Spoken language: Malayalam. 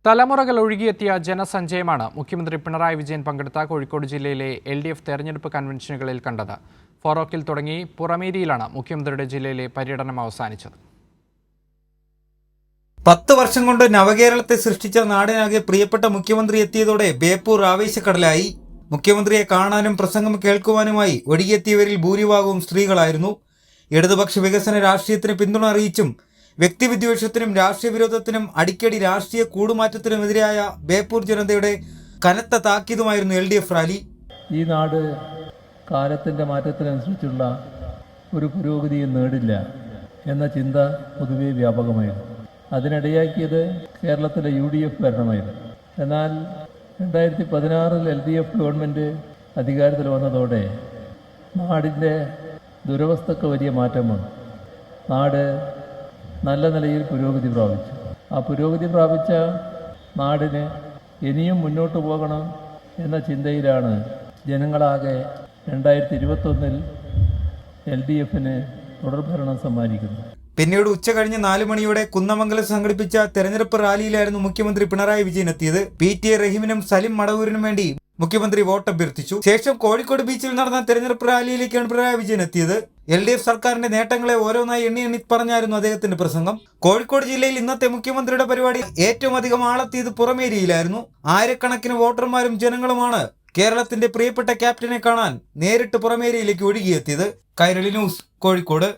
തലമുറകൾ ഒഴുകിയെത്തിയ ജനസഞ്ചയമാണ് മുഖ്യമന്ത്രി പിണറായി വിജയൻ പങ്കെടുത്ത കോഴിക്കോട് ജില്ലയിലെ LDF തെരഞ്ഞെടുപ്പ് കൺവെൻഷനുകളിൽ കണ്ടത്. ഫോറോക്കിൽ തുടങ്ങി പുറമേരിയിലാണ് മുഖ്യമന്ത്രിയുടെ ജില്ലയിലെ പര്യടനം അവസാനിച്ചത്. 10 വർഷം കൊണ്ട് നവകേരളത്തെ സൃഷ്ടിച്ച നാടിനാകെ പ്രിയപ്പെട്ട മുഖ്യമന്ത്രി എത്തിയതോടെ ബേപ്പൂർ ആവേശക്കടലായി. മുഖ്യമന്ത്രിയെ കാണാനും പ്രസംഗം കേൾക്കുവാനുമായി ഒഴുകിയെത്തിയവരിൽ ഭൂരിഭാഗവും സ്ത്രീകളായിരുന്നു. ഇടതുപക്ഷ വികസന രാഷ്ട്രീയത്തിന് പിന്തുണ അറിയിച്ചും വ്യക്തിവിദ്വേഷത്തിനും രാഷ്ട്രീയ വിരോധത്തിനും അടിക്കടി രാഷ്ട്രീയ കൂടുമാറ്റത്തിനുമെതിരായ ബേപ്പൂർ ജനതയുടെ കനത്ത താക്കീതുമായിരുന്നു LDF റാലി. ഈ നാട് കാലത്തിൻ്റെ മാറ്റത്തിനനുസരിച്ചുള്ള ഒരു പുരോഗതിയും നേടില്ല എന്ന ചിന്ത പൊതുവെ വ്യാപകമായിരുന്നു. അതിനിടയാക്കിയത് കേരളത്തിലെ UDF ഭരണമായിരുന്നു. എന്നാൽ 2016 LDF ഗവൺമെൻറ് അധികാരത്തിൽ വന്നതോടെ നാടിൻ്റെ ദുരവസ്ഥക്ക് വലിയ മാറ്റം വന്നു. നാട് നല്ല നിലയിൽ പുരോഗതി പ്രാപിച്ചു. ആ പുരോഗതി പ്രാപിച്ച നാടിന് ഇനിയും മുന്നോട്ട് പോകണം എന്ന ചിന്തയിലാണ് ജനങ്ങളാകെ 2021 LDFന് തുടർഭരണം സമ്മാനിക്കുന്നത്. പിന്നീട് ഉച്ച കഴിഞ്ഞ് 4 മണിയോടെ കുന്നമംഗലം സംഘടിപ്പിച്ച തെരഞ്ഞെടുപ്പ് റാലിയിലായിരുന്നു മുഖ്യമന്ത്രി പിണറായി വിജയൻ എത്തിയത്. PTA റഹീമിനും സലിം മടവൂരിനും വേണ്ടി മുഖ്യമന്ത്രി വോട്ട് അഭ്യർത്ഥിച്ചു. ശേഷം കോഴിക്കോട് ബീച്ചിൽ നടന്ന തെരഞ്ഞെടുപ്പ് റാലിയിലേക്കാണ് പിണറായി വിജയൻ എത്തിയത്. LDF സർക്കാരിന്റെ നേട്ടങ്ങളെ ഓരോന്നായി എണ്ണി പറഞ്ഞായിരുന്നു അദ്ദേഹത്തിന്റെ പ്രസംഗം. കോഴിക്കോട് ജില്ലയിൽ ഇന്നത്തെ മുഖ്യമന്ത്രിയുടെ പരിപാടി ഏറ്റവും അധികം ആളെത്തിയത് പുറമേരിയിലായിരുന്നു. ആയിരക്കണക്കിന് വോട്ടർമാരും ജനങ്ങളുമാണ് കേരളത്തിന്റെ പ്രിയപ്പെട്ട ക്യാപ്റ്റനെ കാണാൻ നേരിട്ട് പുറമേരിയിലേക്ക് ഒഴുകിയെത്തിയത്. കൈരളി ന്യൂസ്, കോഴിക്കോട്.